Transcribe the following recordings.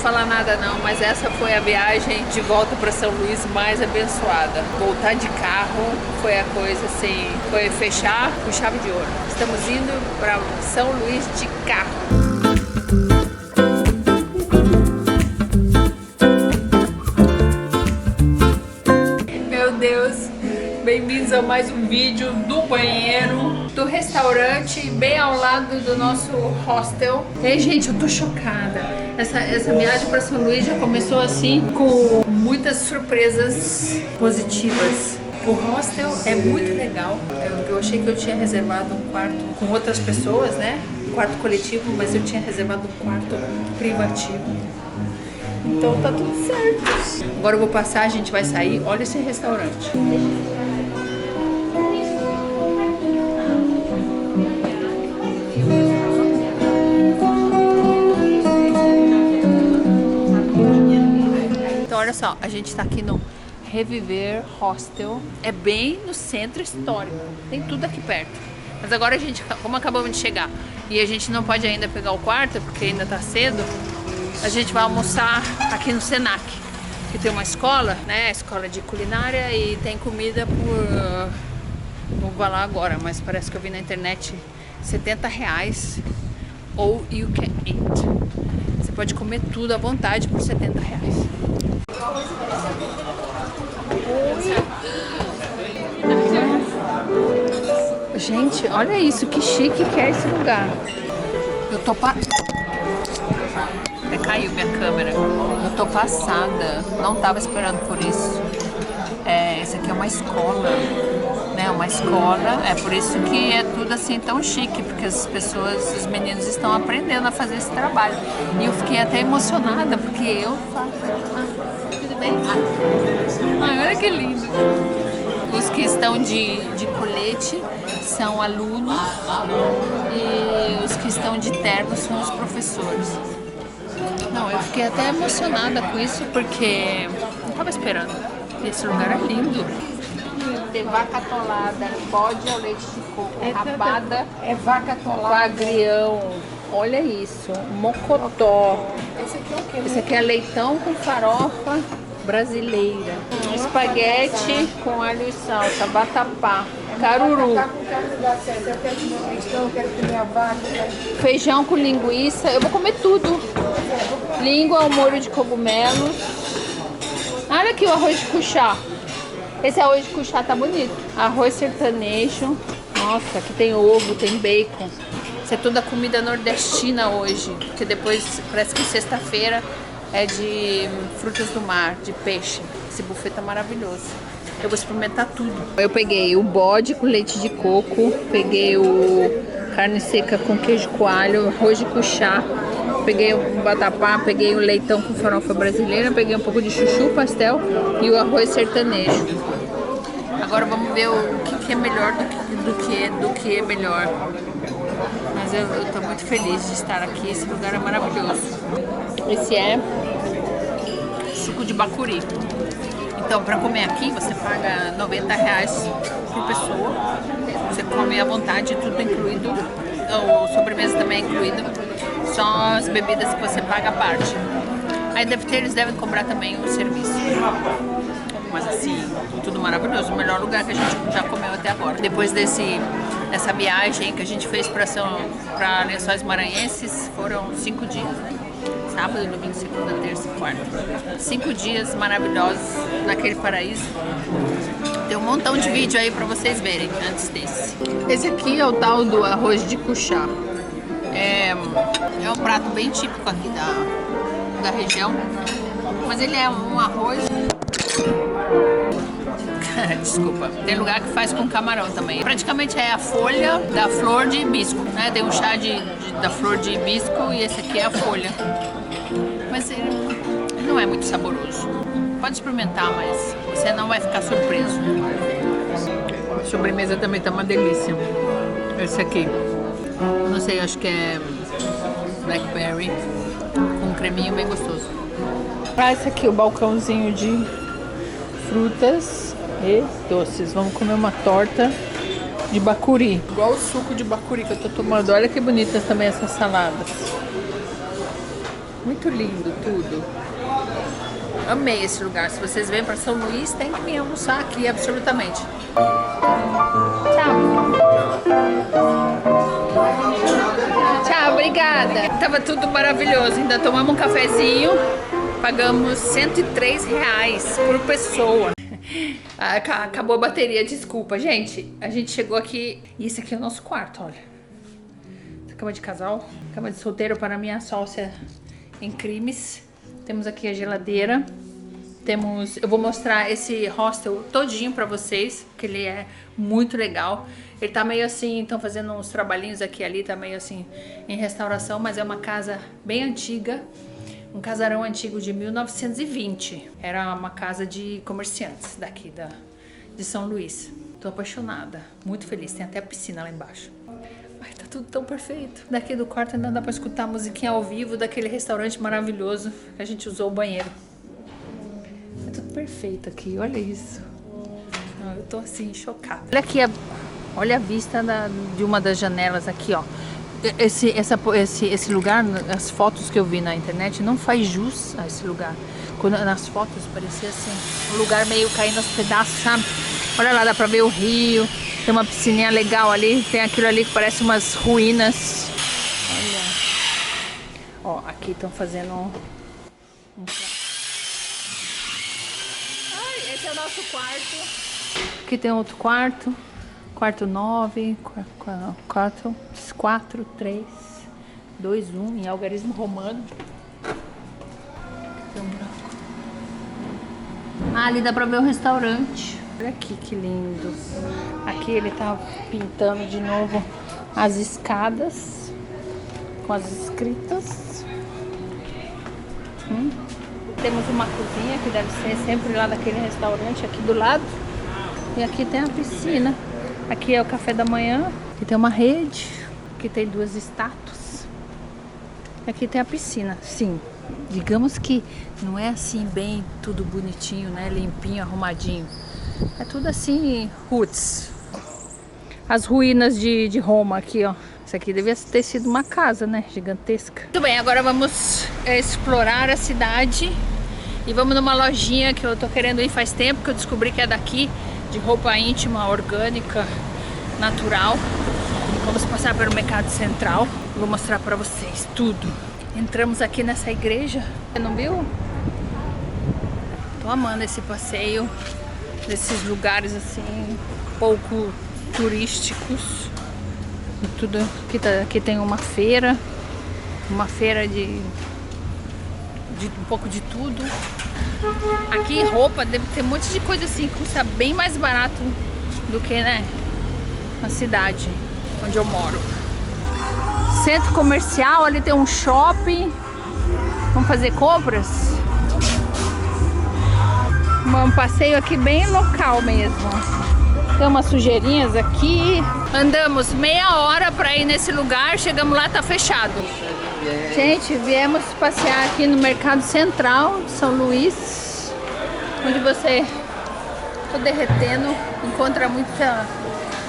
falar nada não, mas essa foi a viagem de volta para São Luís mais abençoada. Voltar de carro foi a coisa assim, foi fechar com chave de ouro. Estamos indo para São Luís de carro. Meu Deus, bem-vindos a mais um vídeo do banheiro do restaurante bem ao lado do nosso hostel. E gente, eu tô chocada. Essa viagem para São Luís já começou assim com muitas surpresas positivas. O hostel é muito legal. Eu achei que eu tinha reservado um quarto com outras pessoas, né? Um quarto coletivo, mas eu tinha reservado um quarto privativo. Então tá tudo certo. Agora eu vou passar, a gente vai sair. Olha esse restaurante. Então olha só, a gente tá aqui no Reviver Hostel. É bem no centro histórico. Tem tudo aqui perto. Mas agora a gente, como acabamos de chegar e a gente não pode ainda pegar o quarto porque ainda tá cedo, a gente vai almoçar aqui no Senac, que tem uma escola, né, escola de culinária, e tem comida por, não vou lá agora, mas parece que eu vi na internet, R$70, ou you can eat. Você pode comer tudo à vontade por R$70. Gente, olha isso, que chique que é esse lugar. Eu tô caiu minha câmera. Eu tô passada. Não tava esperando por isso. Essa aqui é uma escola, né? Uma escola. É por isso que é tudo assim tão chique, porque as pessoas, os meninos estão aprendendo a fazer esse trabalho. E eu fiquei até emocionada, porque eu faço. Tudo bem? Olha que lindo. Os que estão de colete são alunos e os que estão de terno são os professores. Não, eu fiquei até emocionada com isso porque não estava esperando. Esse lugar é lindo. Tem vaca atolada, bode ao leite de coco, rabada, vaca atolada com agrião. Olha isso, mocotó. Esse aqui é o quê? Esse aqui é leitão com farofa brasileira. Espaguete com alho e salsa, vatapá, caruru. Feijão com linguiça. Eu vou comer tudo. Língua ao molho de cogumelos. Olha aqui o arroz de cuchá. Esse arroz de cuchá tá bonito. Arroz sertanejo. Nossa, aqui tem ovo, tem bacon. Isso é toda comida nordestina hoje. Porque depois, parece que sexta-feira é de frutas do mar, de peixe. Esse buffet tá maravilhoso. Eu vou experimentar tudo. Eu peguei o bode com leite de coco. Peguei o carne seca com queijo coalho, arroz de cuchá. Peguei o vatapá, peguei o leitão com farofa brasileira, peguei um pouco de chuchu, pastel e o arroz sertanejo. Agora vamos ver o que é melhor do que é melhor. Mas eu tô muito feliz de estar aqui, esse lugar é maravilhoso. Esse é suco de bacuri. Então, para comer aqui, você paga R$90 por pessoa. Você come à vontade, tudo incluído. O sobremesa também é incluído. Só as bebidas que você paga à parte. Aí eles devem cobrar também o serviço. Mas assim, tudo maravilhoso. O melhor lugar que a gente já comeu até agora. Depois dessa viagem que a gente fez para Lençóis Maranhenses, foram 5 dias, né? Sábado, domingo, segunda, terça e quarta. 5 dias maravilhosos naquele paraíso. Tem um montão de vídeo aí pra vocês verem antes desse. Esse aqui é o tal do arroz de cuchá. É um prato bem típico aqui da região. Mas ele é um arroz... Desculpa. Tem lugar que faz com camarão também. Praticamente é a folha da flor de hibisco, né? Tem um chá da flor de hibisco e esse aqui é a folha. Mas ele não é muito saboroso. Pode experimentar, mas você não vai ficar surpreso. A sobremesa também tá uma delícia. Esse aqui, não sei, acho que é blackberry com um creminho bem gostoso. Esse aqui, o balcãozinho de frutas e doces. Vamos comer uma torta de bacuri. Igual o suco de bacuri que eu tô tomando. Olha que bonitas também essas saladas. Muito lindo tudo. Amei esse lugar. Se vocês vêm para São Luís, tem que vir almoçar aqui, absolutamente. Tchau. Tchau, obrigada. Tava tudo maravilhoso. Ainda tomamos um cafezinho. Pagamos R$103 por pessoa. Acabou a bateria, desculpa, gente. A gente chegou aqui. E esse aqui é o nosso quarto, olha. Cama de casal. Cama de solteiro para minha sócia em crimes. Temos aqui a geladeira. Eu vou mostrar esse hostel todinho pra vocês, que ele é muito legal. Ele tá meio assim, estão fazendo uns trabalhinhos aqui e ali, tá meio assim em restauração, mas é uma casa bem antiga, um casarão antigo de 1920. Era uma casa de comerciantes daqui de São Luís. Tô apaixonada, muito feliz, tem até a piscina lá embaixo. Ai, tá tudo tão perfeito. Daqui do quarto ainda dá pra escutar a musiquinha ao vivo daquele restaurante maravilhoso que a gente usou o banheiro. É tudo perfeito aqui, olha isso. Eu tô assim, chocada. Olha aqui, olha a vista de uma das janelas aqui, ó. Esse lugar, as fotos que eu vi na internet, não faz jus a esse lugar. Nas fotos parecia assim, um lugar meio caindo aos pedaços, sabe? Olha lá, dá pra ver o rio. Tem uma piscininha legal ali. Tem aquilo ali que parece umas ruínas. Olha. Ó, aqui estão fazendo Ai, esse é o nosso quarto. Aqui tem outro quarto. Quarto 9. 4, 3, 2, 1. Em algarismo romano. Tem um buraco. Ah, ali dá pra ver o restaurante. Olha aqui que lindo. Aqui ele tá pintando de novo as escadas com as escritas. Temos uma cozinha que deve ser sempre lá daquele restaurante aqui do lado. E aqui tem a piscina. Aqui é o café da manhã. Aqui tem uma rede. Aqui tem 2 estátuas. Aqui tem a piscina. Sim, digamos que não é assim bem tudo bonitinho, né? Limpinho, arrumadinho. É tudo assim, roots. As ruínas de Roma aqui, ó. Isso aqui devia ter sido uma casa, né? Gigantesca. Muito bem, agora vamos explorar a cidade. E vamos numa lojinha que eu tô querendo ir faz tempo, que eu descobri que é daqui, de roupa íntima, orgânica, natural. Vamos passar pelo Mercado Central. Vou mostrar pra vocês tudo. Entramos aqui nessa igreja. Você não viu? Tô amando esse passeio. Desses lugares assim, pouco turísticos. Tudo aqui tem uma feira de um pouco de tudo. Aqui roupa deve ter um monte de coisa assim, custa bem mais barato do que, né, na cidade onde eu moro. Centro comercial, ali tem um shopping. Vamos fazer compras? Um passeio aqui bem local mesmo. Tem umas sujeirinhas aqui. Andamos meia hora para ir nesse lugar. Chegamos lá, tá fechado. Gente, viemos passear aqui no Mercado Central de São Luís, onde você, tô derretendo, encontra muita,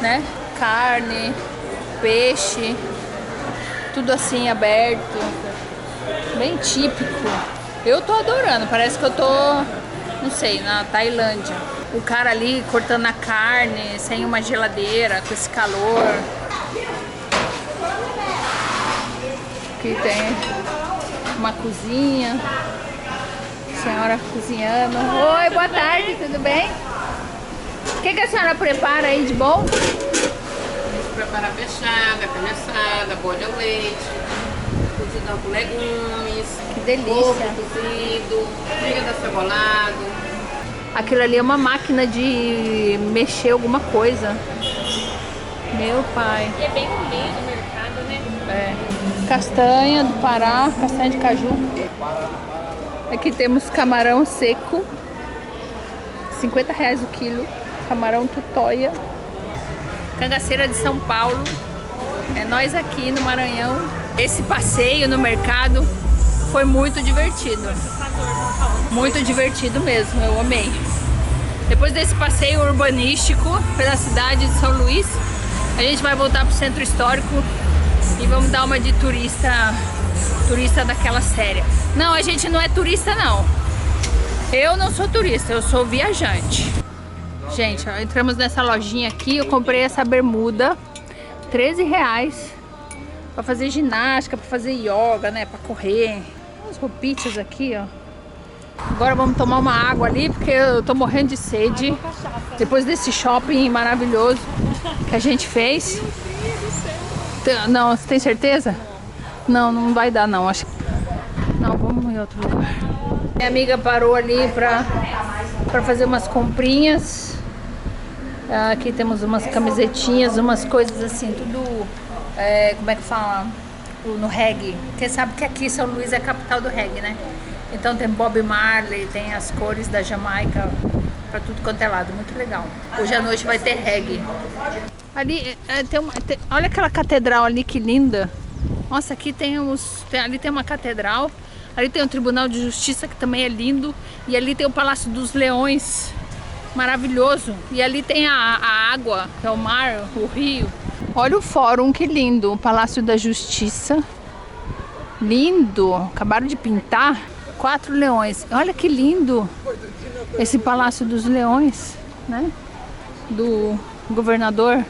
né, carne, peixe, tudo assim aberto, bem típico. Eu tô adorando, parece que eu tô, não sei, na Tailândia. O cara ali cortando a carne, sem uma geladeira, com esse calor. Aqui tem uma cozinha. Senhora cozinhando. Oi, boa tarde, tudo bem? O que a senhora prepara aí de bom? A gente prepara peixada, carne assada, bolha ao leite, cozidão com legumes. Que delícia. Ovo cozido, fígado acebolado. Aquilo ali é uma máquina de mexer alguma coisa. Meu pai. E é bem no meio do mercado, né? É. Castanha do Pará, castanha de caju. Aqui temos camarão seco, R$50 o quilo. Camarão tutóia. Cangaceira de São Paulo. É nós aqui no Maranhão. Esse passeio no mercado foi muito divertido. Muito divertido mesmo, eu amei. Depois desse passeio urbanístico pela cidade de São Luís, a gente vai voltar pro centro histórico E vamos dar uma de turista daquela séria. Não, a gente não é turista não. Eu não sou turista, eu sou viajante. Gente, ó, entramos nessa lojinha aqui, eu comprei essa bermuda, R$13, pra fazer ginástica, pra fazer yoga, né, pra correr. Umas roupitas aqui, ó. Agora vamos tomar uma água ali, porque eu tô morrendo de sede. Depois desse shopping maravilhoso que a gente fez. Não, você tem certeza? Não, não vai dar não, acho. Não, vamos em outro lugar. Minha amiga parou ali pra fazer umas comprinhas. Aqui temos umas camisetinhas, umas coisas assim, tudo, como é que fala? No reggae. Porque sabe que aqui São Luís é a capital do reggae, né? Então tem Bob Marley, tem as cores da Jamaica, pra tudo quanto é lado, muito legal. Hoje à noite vai ter reggae. Ali olha aquela catedral ali, que linda. Nossa, aqui ali tem uma catedral, ali tem o Tribunal de Justiça, que também é lindo, e ali tem o Palácio dos Leões, maravilhoso, e ali tem a água, que é o mar, o rio. Olha o fórum, que lindo, o Palácio da Justiça, lindo, acabaram de pintar, 4 leões, olha que lindo esse Palácio dos Leões, né, do governador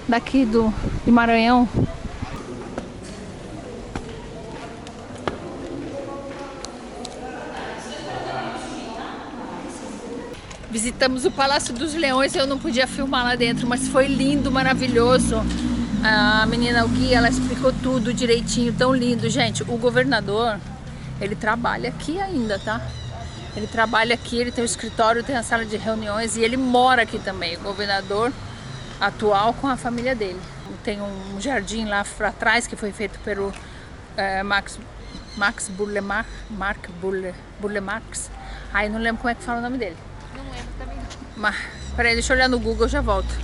daqui de Maranhão. Visitamos o Palácio dos Leões, eu não podia filmar lá dentro, mas foi lindo, maravilhoso. A menina, o guia, ela explicou tudo direitinho, tão lindo. Gente, o governador, ele trabalha aqui ainda, tá? Ele trabalha aqui, ele tem o escritório, tem a sala de reuniões e ele mora aqui também, o governador atual, com a família dele. Tem um jardim lá para trás que foi feito pelo Max Burle Marx. Aí não lembro como é que fala o nome dele. Não lembro também não. Mas, peraí, deixa eu olhar no Google, eu já volto.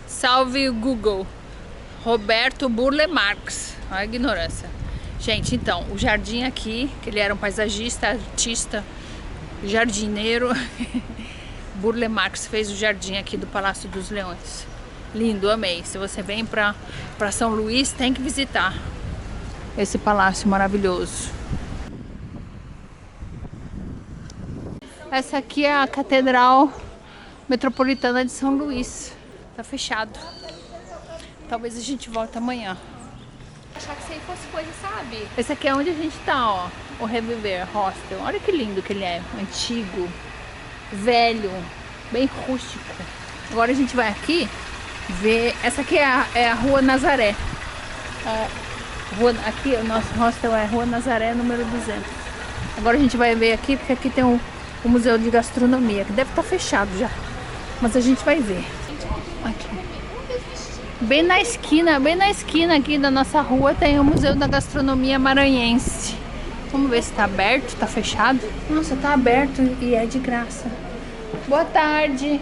Salve o Google. Roberto Burle Marx. Olha a ignorância. Gente, então, o jardim aqui, que ele era um paisagista, artista, jardineiro. Burle Marx fez o jardim aqui do Palácio dos Leões. Lindo, amei. Se você vem pra São Luís, tem que visitar esse palácio maravilhoso. Essa aqui é a Catedral Metropolitana de São Luís. Tá fechado. Talvez a gente volte amanhã. Achar que isso aí fosse coisa, sabe? Esse aqui é onde a gente tá, ó. O Reviver Hostel. Olha que lindo que ele é. Antigo, velho, bem rústico. Agora a gente vai aqui ver. Essa aqui é a Rua Nazaré. Aqui o nosso hostel é Rua Nazaré, número 200. Agora a gente vai ver aqui, porque aqui tem o Museu de Gastronomia, que deve estar fechado já. Mas a gente vai ver. Aqui. Bem na esquina aqui da nossa rua tem o Museu da Gastronomia Maranhense. Vamos ver se está aberto, está fechado. Nossa, está aberto e é de graça. Boa tarde.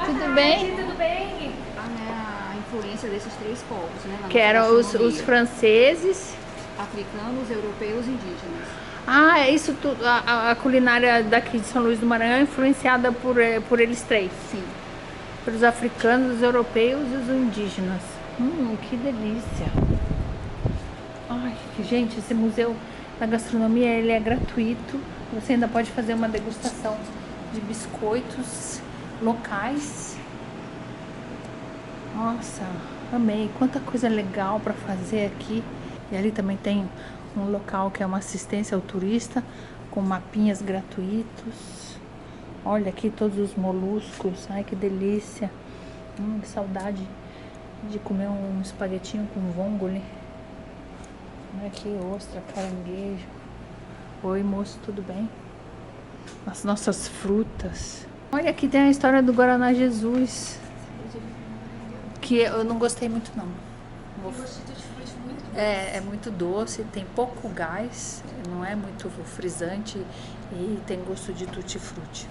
Tudo bem? Tudo bem? A influência desses 3 povos, né? Que eram os franceses, africanos, europeus e indígenas. Ah, é isso tudo. A culinária daqui de São Luís do Maranhão é influenciada por eles 3. Sim. Pelos africanos, os europeus e os indígenas. Que delícia. Ai, gente, esse museu da gastronomia, ele é gratuito. Você ainda pode fazer uma degustação de biscoitos locais. Nossa, amei. Quanta coisa legal para fazer aqui. E ali também tem um local que é uma assistência ao turista, com mapinhas gratuitos. Olha aqui todos os moluscos. Ai, que delícia. Que saudade de comer um espaguetinho com vongole. Olha aqui, ostra, caranguejo. Oi, moço, tudo bem? As nossas frutas. Olha, aqui tem a história do Guaraná Jesus, que eu não gostei muito, não. É muito doce, tem pouco gás, não é muito frisante e tem gosto de tutti-frutti.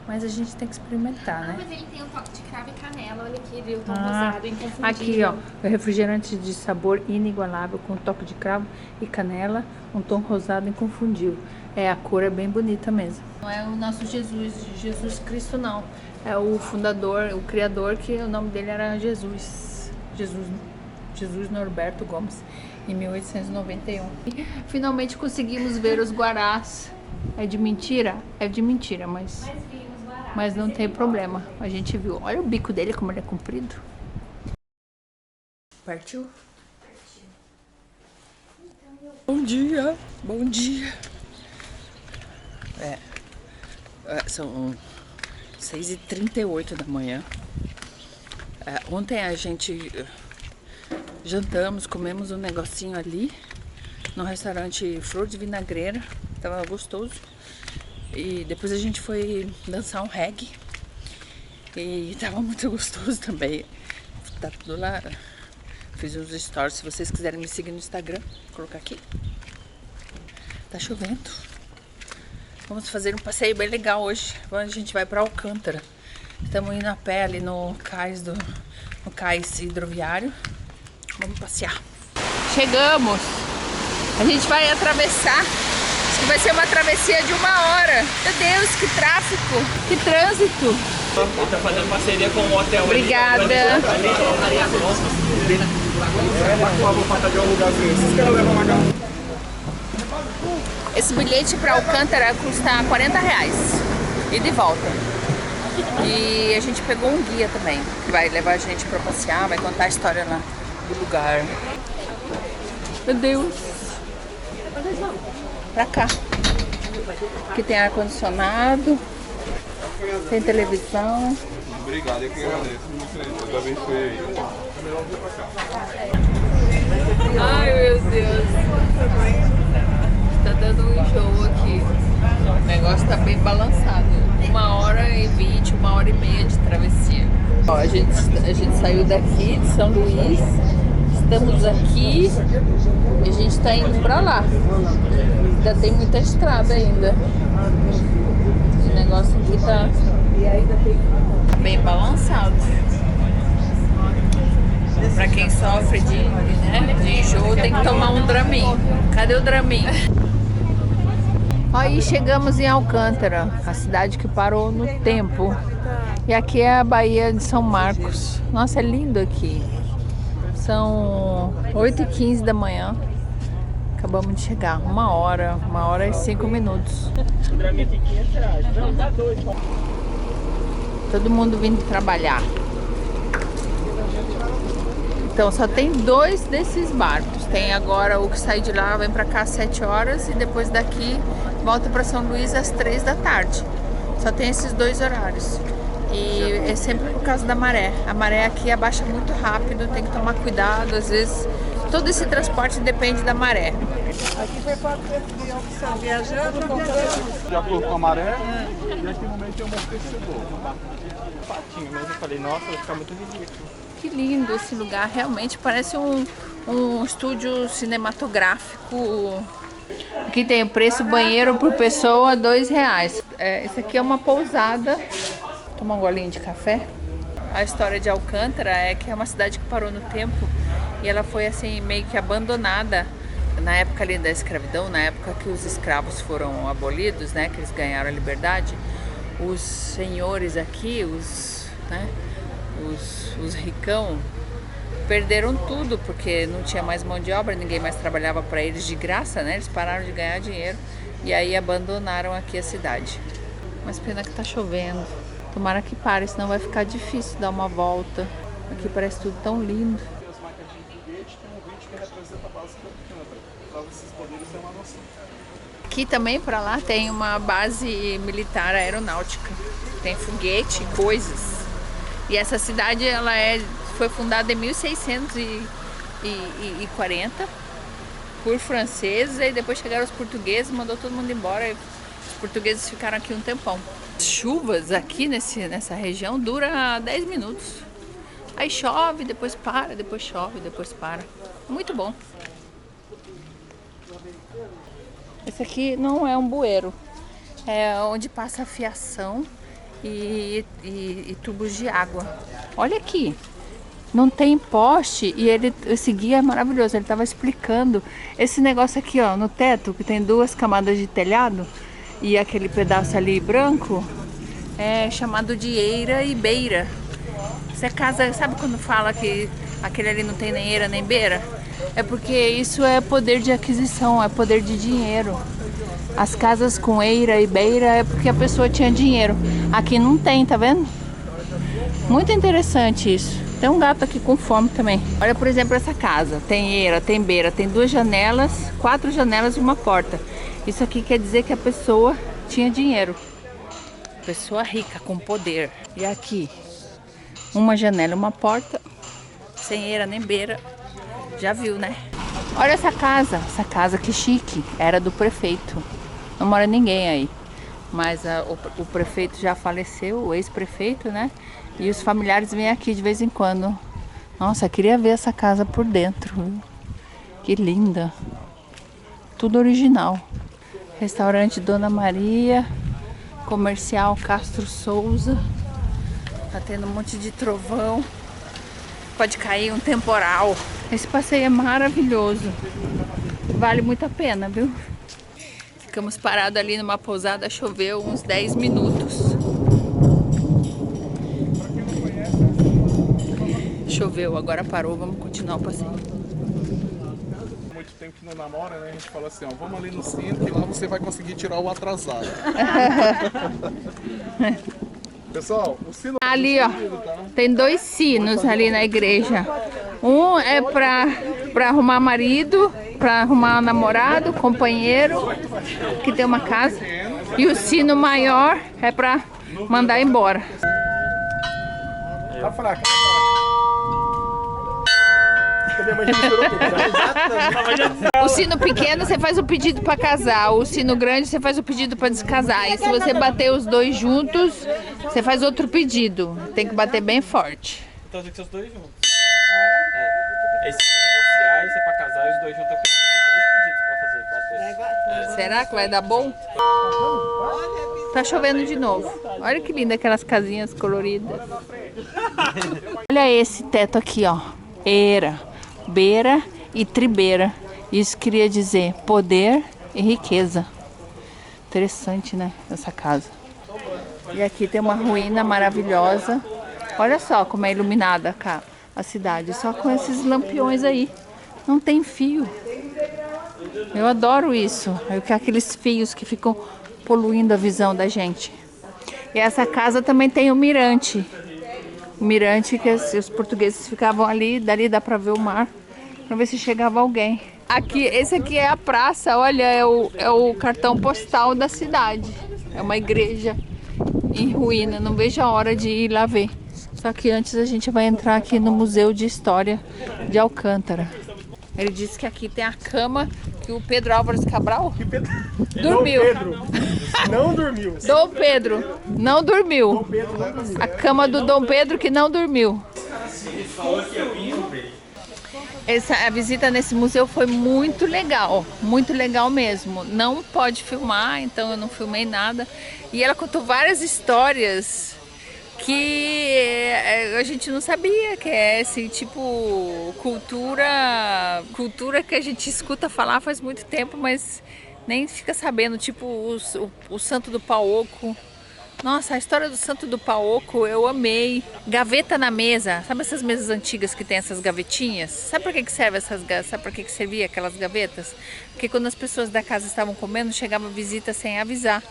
Mas a gente tem que experimentar, né? Mas ele tem um toque de cravo e canela, olha aqui, viu? Tom rosado, inconfundível. Aqui, ó, o refrigerante de sabor inigualável com toque de cravo e canela, um tom rosado inconfundível. A cor é bem bonita mesmo. Não é o nosso Jesus Cristo, não. É o fundador, o criador, que o nome dele era Jesus. Jesus Norberto Gomes, em 1891. E finalmente conseguimos ver os guarás. É de mentira? É de mentira, mas não tem problema. A gente viu. Olha o bico dele, como ele é comprido. Partiu? Bom dia, bom dia. São 6h38 da manhã. Ontem a gente jantamos, comemos um negocinho ali no restaurante Flor de Vinagreira. Tava gostoso. E depois a gente foi dançar um reggae. E tava muito gostoso também. Tá tudo lá. Fiz uns stories. Se vocês quiserem me seguir no Instagram, vou colocar aqui. Tá chovendo. Vamos fazer um passeio bem legal hoje. A gente vai pra Alcântara. Estamos indo a pé ali no cais hidroviário. Vamos passear. Chegamos. A gente vai atravessar. Acho que vai ser uma travessia de 1 hora. Meu Deus, que tráfico. Que trânsito. Ele tá fazendo parceria com um hotel. Obrigada. Esse bilhete para Alcântara custa R$40 e de volta. E a gente pegou um guia também, que vai levar a gente para passear, vai contar a história lá do lugar. Meu Deus. Pra cá. Aqui tem ar-condicionado, tem televisão. Obrigado, eu que agradeço. Deus abençoe aí. Ai, meu Deus. Tá dando um enjoo aqui. O negócio tá bem balançado. 1h20, 1h30 de travessia. Ó, a gente saiu daqui de São Luís. Estamos aqui e a gente tá indo pra lá. Ainda tem muita estrada ainda. O negócio aqui tá bem balançado. Pra quem sofre de enjoo, tem que tomar um Dramin. Cadê o Dramin? Aí chegamos em Alcântara, a cidade que parou no tempo. E aqui é a Baía de São Marcos. Nossa, é lindo aqui. São 8h15 da manhã. Acabamos de chegar. 1h e 5 minutos. Todo mundo vindo trabalhar. Então só tem 2 desses barcos. Tem agora o que sai de lá, vem pra cá às 7 horas e depois daqui volta pra São Luís às 3 da tarde. Só tem esses 2 horários. E é sempre por causa da maré. A maré aqui abaixa muito rápido, tem que tomar cuidado. Às vezes todo esse transporte depende da maré. Aqui foi para de opção, viajando, De acordo com a maré, e aqui no meio tem um amortecedor. Patinho, mas eu falei, nossa, vai ficar muito ridículo. Que lindo esse lugar, realmente parece um estúdio cinematográfico. Aqui tem o preço banheiro por pessoa, R$2. Esse aqui é uma pousada. Tomar um golinho de café. A história de Alcântara é que é uma cidade que parou no tempo e ela foi assim meio que abandonada na época ali da escravidão, na época que os escravos foram abolidos, né, que eles ganharam a liberdade. Os senhores aqui, os ricão, perderam tudo porque não tinha mais mão de obra, ninguém mais trabalhava para eles de graça, né? Eles pararam de ganhar dinheiro e aí abandonaram aqui a cidade. Mas pena que tá chovendo. Tomara que pare, senão vai ficar difícil dar uma volta. Aqui parece tudo tão lindo. As marcas de foguete tem um vídeo que representa a base da Alcântara, para vocês poderem ter uma noção. Aqui também para lá tem uma base militar aeronáutica. Tem foguete, coisas. E essa cidade foi fundada em 1640 por franceses. E depois chegaram os portugueses, mandou todo mundo embora. E os portugueses ficaram aqui um tempão. Chuvas aqui nessa região dura 10 minutos. Aí chove, depois para, depois chove, depois para. Muito bom. Esse aqui não é um bueiro. É onde passa a fiação e tubos de água. Olha aqui. Não tem poste e esse guia é maravilhoso. Ele estava explicando esse negócio aqui, ó, no teto, que tem 2 camadas de telhado. E aquele pedaço ali branco é chamado de eira e beira. Isso é casa, sabe quando fala que aquele ali não tem nem eira nem beira, é porque isso é poder de aquisição, é poder de dinheiro. As casas com eira e beira é porque a pessoa tinha dinheiro. Aqui não tem, tá vendo? Muito interessante isso. Tem um gato aqui com fome também. Olha, por exemplo, essa casa. Tem eira, tem beira, tem 2 janelas, 4 janelas e uma porta. Isso aqui quer dizer que a pessoa tinha dinheiro. Pessoa rica, com poder. E aqui, uma janela e uma porta, sem eira nem beira. Já viu, né? Olha essa casa que chique. Era do prefeito. Não mora ninguém aí. Mas o prefeito já faleceu, o ex-prefeito, né? E os familiares vêm aqui de vez em quando. Nossa, eu queria ver essa casa por dentro, viu? Que linda. Tudo original. Restaurante Dona Maria. Comercial Castro Souza. Tá tendo um monte de trovão. Pode cair um temporal. Esse passeio é maravilhoso. Vale muito a pena, viu? Ficamos parados ali numa pousada, choveu uns 10 minutos. Choveu, agora parou, vamos continuar o passeio. Muito tempo que não namora, né? A gente fala assim, ó, vamos ali no centro que lá você vai conseguir tirar o atrasado. Pessoal, o sino... Ali, ó, tem 2 sinos ali na igreja. Um é pra arrumar marido, pra arrumar namorado, companheiro, que tem uma casa. E o sino maior é pra mandar embora. Tá fraco. O sino pequeno você faz o pedido pra casar, o sino grande você faz o pedido pra descasar. E se você bater os 2 juntos, você faz outro pedido. Tem que bater bem forte. Então tem que ser os 2 juntos. Esse é divorciar, esse é pra casar e os 2 juntos é 3 pedidos pra fazer. Será que vai dar bom? Tá chovendo de novo. Olha que linda aquelas casinhas coloridas. Olha esse teto aqui, ó. Eira, beira e tribeira. Isso queria dizer poder e riqueza. Interessante, né? Essa casa. E aqui tem uma ruína maravilhosa. Olha só como é iluminada a cidade. Só com esses lampiões aí. Não tem fio. Eu adoro isso. Aqueles fios que ficam poluindo a visão da gente. E essa casa também tem o mirante. O mirante que os portugueses ficavam ali, dali dá pra ver o mar, pra ver se chegava alguém. Aqui, esse aqui é a praça, olha, é o cartão postal da cidade. É uma igreja em ruína, não vejo a hora de ir lá ver. Só que antes a gente vai entrar aqui no Museu de História de Alcântara. Ele disse que aqui tem a cama que o Pedro Álvares Cabral dormiu. Não dormiu. Dom Pedro não dormiu. A cama do Dom Pedro que não dormiu. A visita nesse museu foi muito legal mesmo. Não pode filmar, então eu não filmei nada. E ela contou várias histórias que a gente não sabia, que é assim, tipo cultura que a gente escuta falar faz muito tempo, mas nem fica sabendo, tipo o Santo do Paoco. Nossa, a história do Santo do Paoco eu amei. Gaveta na mesa, sabe essas mesas antigas que tem essas gavetinhas? Sabe para que serve sabe para que servia aquelas gavetas? Porque quando as pessoas da casa estavam comendo, chegava visita sem avisar.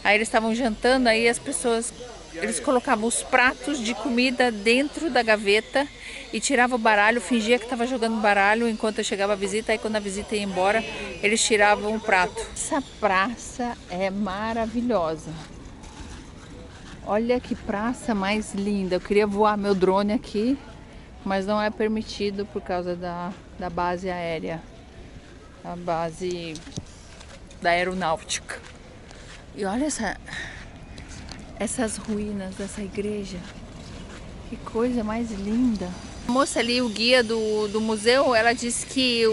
Aí eles estavam jantando, aí eles colocavam os pratos de comida dentro da gaveta e tiravam o baralho, fingia que estava jogando baralho enquanto chegava a visita. Aí quando a visita ia embora, eles tiravam o prato. Essa praça é maravilhosa. Olha que praça mais linda. Eu queria voar meu drone aqui, mas não é permitido por causa da base aérea, a base da aeronáutica. E olha essas ruínas dessa igreja. Que coisa mais linda. A moça ali, o guia do museu, ela disse que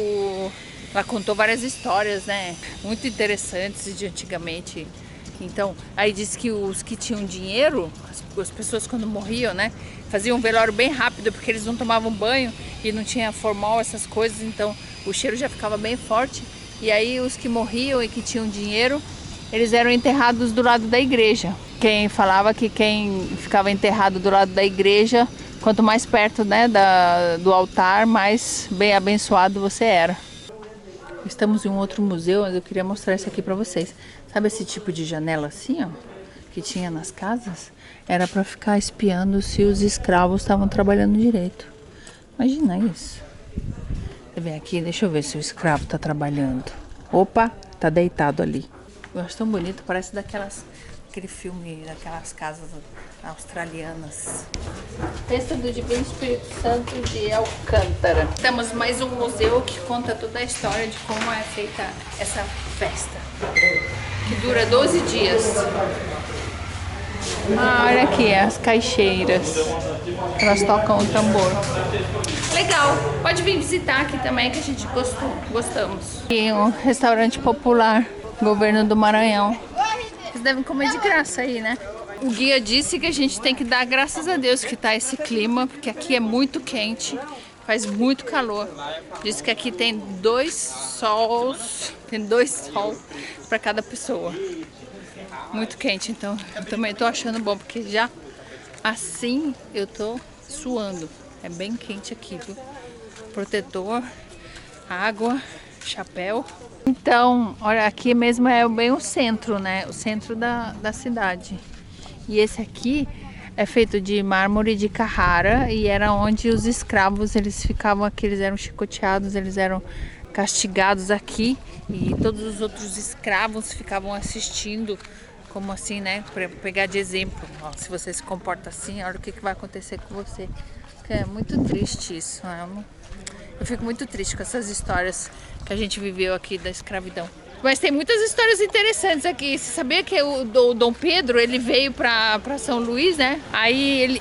ela contou várias histórias, né? Muito interessantes de antigamente. Então, aí disse que os que tinham dinheiro, as pessoas quando morriam, né? Faziam um velório bem rápido, porque eles não tomavam banho e não tinha formol, essas coisas. Então, o cheiro já ficava bem forte. E aí, os que morriam e que tinham dinheiro, eles eram enterrados do lado da igreja. Quem falava que quem ficava enterrado do lado da igreja, quanto mais perto, né, do altar, mais bem abençoado você era. Estamos em um outro museu, mas eu queria mostrar isso aqui para vocês. Sabe esse tipo de janela assim, ó, que tinha nas casas? Era para ficar espiando se os escravos estavam trabalhando direito. Imagina isso. Você vem aqui, deixa eu ver se o escravo tá trabalhando. Opa, tá deitado ali. Eu acho tão bonito, parece aquele filme daquelas casas australianas. Festa do Divino Espírito Santo de Alcântara. Temos mais um museu que conta toda a história de como é feita essa festa, que dura 12 dias. Olha aqui, as caixeiras. Elas tocam o tambor. Legal, pode vir visitar aqui também, que a gente gostamos. E um restaurante popular, Governo do Maranhão. Vocês devem comer de graça aí, né? O guia disse que a gente tem que dar graças a Deus que tá esse clima, porque aqui é muito quente, faz muito calor. Diz que aqui tem dois sols para cada pessoa. Muito quente, então eu também tô achando bom, porque já assim eu tô suando. É bem quente aqui, viu? Protetor, água, chapéu. Então, olha, aqui mesmo é bem o centro, né? O centro da cidade. E esse aqui é feito de mármore de Carrara e era onde os escravos, eles ficavam aqui, eles eram chicoteados, eles eram castigados aqui. E todos os outros escravos ficavam assistindo, como assim, né? Para pegar de exemplo. Ó, se você se comporta assim, olha o que vai acontecer com você. É muito triste isso. Eu fico muito triste com essas histórias que a gente viveu aqui da escravidão. Mas tem muitas histórias interessantes aqui. Você sabia que o Dom Pedro, ele veio para São Luís, né? Aí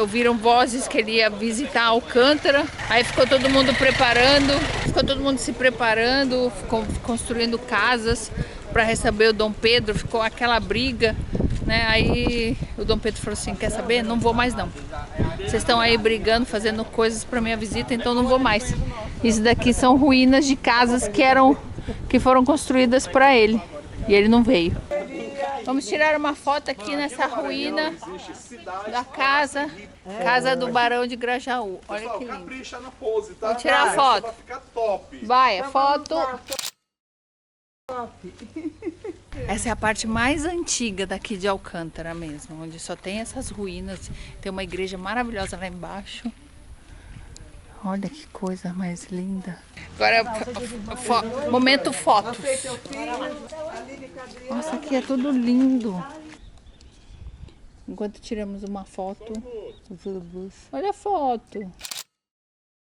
ouviram vozes que ele ia visitar Alcântara. Aí ficou todo mundo se preparando, construindo casas para receber o Dom Pedro. Ficou aquela briga, né? Aí o Dom Pedro falou assim, quer saber? Não vou mais não. Vocês estão aí brigando, fazendo coisas para minha visita, então não vou mais. Isso daqui são ruínas de casas que foram construídas para ele. E ele não veio. Vamos tirar uma foto aqui nessa ruína da casa do Barão de Grajaú. Olha que lindo. Vou tirar a foto. Vai, a foto. Essa é a parte mais antiga daqui de Alcântara mesmo, onde só tem essas ruínas. Tem uma igreja maravilhosa lá embaixo. Olha que coisa mais linda. Agora, momento fotos. Nossa, aqui é tudo lindo. Enquanto tiramos uma foto. Olha a foto.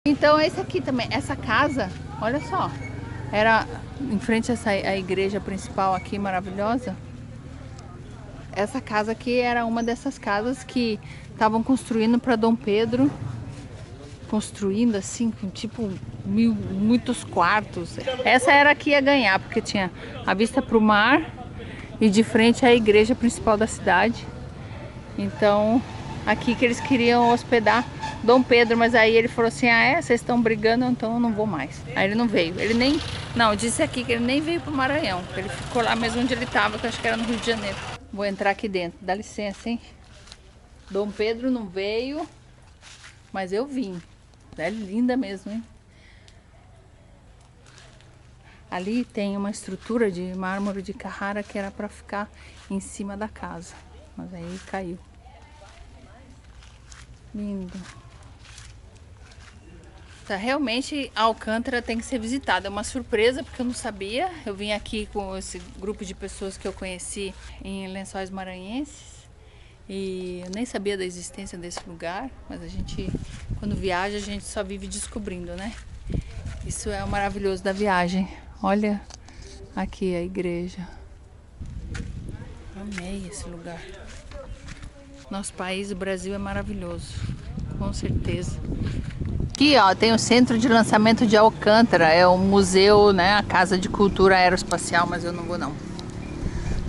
Então, esse aqui também, essa casa, olha só. Era em frente a igreja principal aqui, maravilhosa. Essa casa aqui era uma dessas casas que estavam construindo para Dom Pedro. Construindo assim, com tipo muitos quartos. Essa era a que ia ganhar, porque tinha a vista para o mar e de frente à igreja principal da cidade. Então, aqui que eles queriam hospedar Dom Pedro, mas aí ele falou assim, vocês estão brigando, então eu não vou mais. Aí ele não veio, disse aqui que ele nem veio para o Maranhão, ele ficou lá mesmo onde ele estava, que eu acho que era no Rio de Janeiro. Vou entrar aqui dentro, dá licença, hein? Dom Pedro não veio, mas eu vim. É linda mesmo, hein? Ali tem uma estrutura de mármore de Carrara que era para ficar em cima da casa, mas aí caiu. Lindo. Realmente a Alcântara tem que ser visitada. É uma surpresa porque eu não sabia. Eu vim aqui com esse grupo de pessoas que eu conheci em Lençóis Maranhenses e eu nem sabia da existência desse lugar, mas a gente, quando viaja, a gente só vive descobrindo, né? Isso é o maravilhoso da viagem. Olha aqui a igreja. Amei esse lugar. Nosso país, o Brasil, é maravilhoso, com certeza. Aqui, ó, tem o Centro de Lançamento de Alcântara, é um museu, né, a Casa de Cultura Aeroespacial, mas eu não vou não.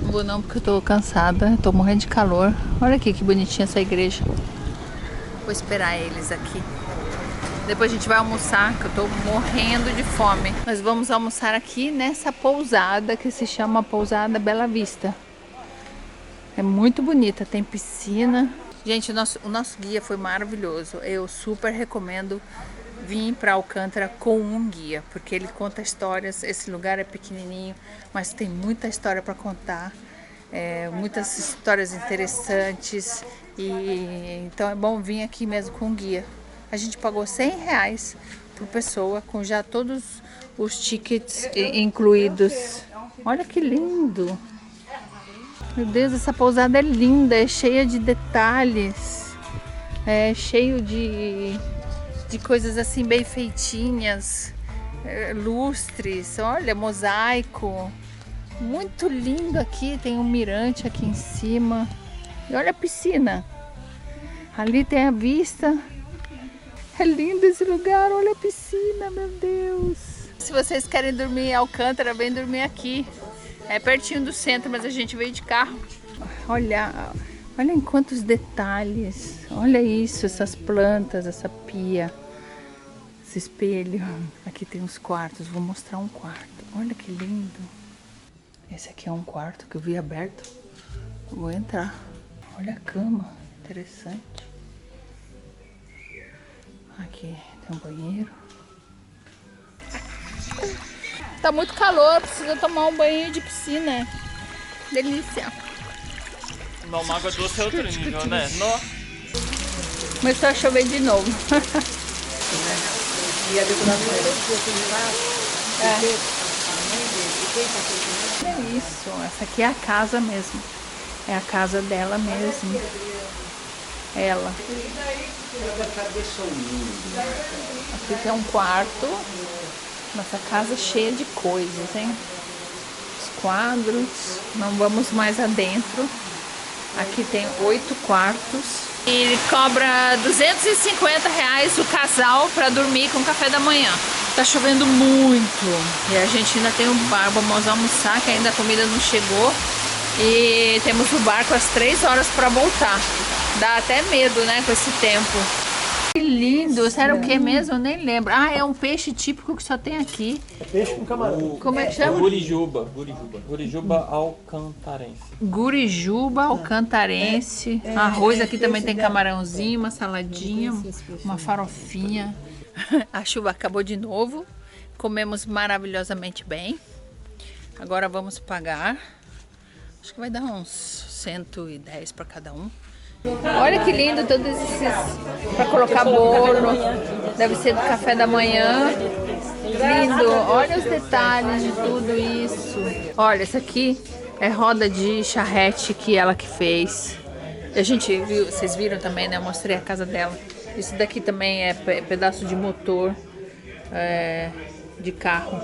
Não vou não porque eu tô cansada, tô morrendo de calor. Olha aqui que bonitinha essa igreja. Vou esperar eles aqui. Depois a gente vai almoçar, que eu tô morrendo de fome. Nós vamos almoçar aqui nessa pousada que se chama Pousada Bela Vista. É muito bonita, tem piscina. Gente, o nosso guia foi maravilhoso. Eu super recomendo vir para Alcântara com um guia, porque ele conta histórias. Esse lugar é pequenininho, mas tem muita história para contar, muitas histórias interessantes. E então é bom vir aqui mesmo com um guia. A gente pagou R$100 por pessoa, com já todos os tickets incluídos. Olha que lindo! Meu Deus, essa pousada é linda, é cheia de detalhes, é cheio de coisas assim bem feitinhas, lustres, olha, mosaico, muito lindo aqui, tem um mirante aqui em cima, e olha a piscina, ali tem a vista, é lindo esse lugar, olha a piscina, meu Deus. Se vocês querem dormir em Alcântara, vem dormir aqui. É pertinho do centro, mas a gente veio de carro. Olha em quantos detalhes. Olha isso, essas plantas, essa pia, esse espelho. Aqui tem uns quartos, vou mostrar um quarto. Olha que lindo. Esse aqui é um quarto que eu vi aberto. Vou entrar. Olha a cama, interessante. Aqui tem um banheiro. Tá muito calor, precisa tomar um banho de piscina. Delícia. Não, uma água doce é outro nível, né? Nossa. Começou a chover de novo. É isso, essa aqui é a casa mesmo. É a casa dela mesmo. Ela. Aqui tem um quarto. Nossa casa cheia de coisas, hein? Os quadros. Não vamos mais adentro. Aqui tem 8 quartos. E cobra R$250 o casal para dormir com café da manhã. Tá chovendo muito. E a gente ainda tem um bar. Vamos almoçar, que ainda a comida não chegou. E temos o barco às 3 horas para voltar. Dá até medo, né, com esse tempo. Que lindo, isso era o que mesmo? Eu nem lembro. Ah, é um peixe típico que só tem aqui. É peixe com camarão. Como é que chama? Gurijuba alcantarense. Gurijuba alcantarense. Arroz, aqui também tem camarãozinho, uma saladinha, uma farofinha. A chuva acabou de novo. Comemos maravilhosamente bem. Agora vamos pagar. Acho que vai dar uns 110 para cada um. Olha que lindo todos esses para colocar bolo. Deve ser do café da manhã. Lindo. Olha os detalhes de tudo isso. Olha, essa aqui é roda de charrete que ela que fez. A gente viu, vocês viram também, né? Eu mostrei a casa dela. Isso daqui também é pedaço de motor de carro.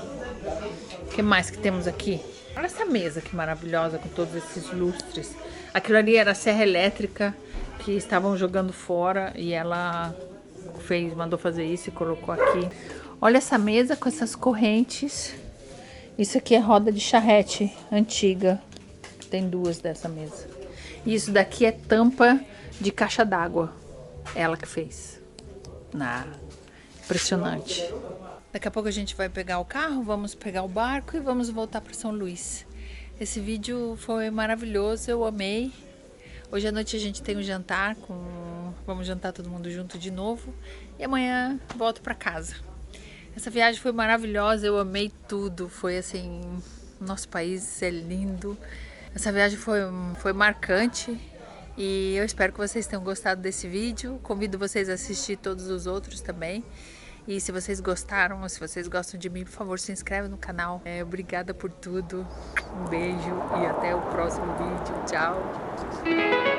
O que mais que temos aqui? Olha essa mesa que maravilhosa com todos esses lustres. Aquilo ali era a serra elétrica que estavam jogando fora e ela mandou fazer isso e colocou aqui. Olha essa mesa com essas correntes. Isso aqui é roda de charrete antiga. Tem 2 dessa mesa. E isso daqui é tampa de caixa d'água. Ela que fez. Impressionante. Daqui a pouco a gente vai pegar o carro, vamos pegar o barco e vamos voltar para São Luís. Esse vídeo foi maravilhoso, eu amei. Hoje à noite a gente tem um jantar, vamos jantar todo mundo junto de novo. E amanhã volto para casa. Essa viagem foi maravilhosa, eu amei tudo. Foi assim, nosso país é lindo. Essa viagem foi marcante. E eu espero que vocês tenham gostado desse vídeo. Convido vocês a assistir todos os outros também. E se vocês gostaram, ou se vocês gostam de mim, por favor, se inscreve no canal. Obrigada por tudo. Um beijo e até o próximo vídeo. Tchau!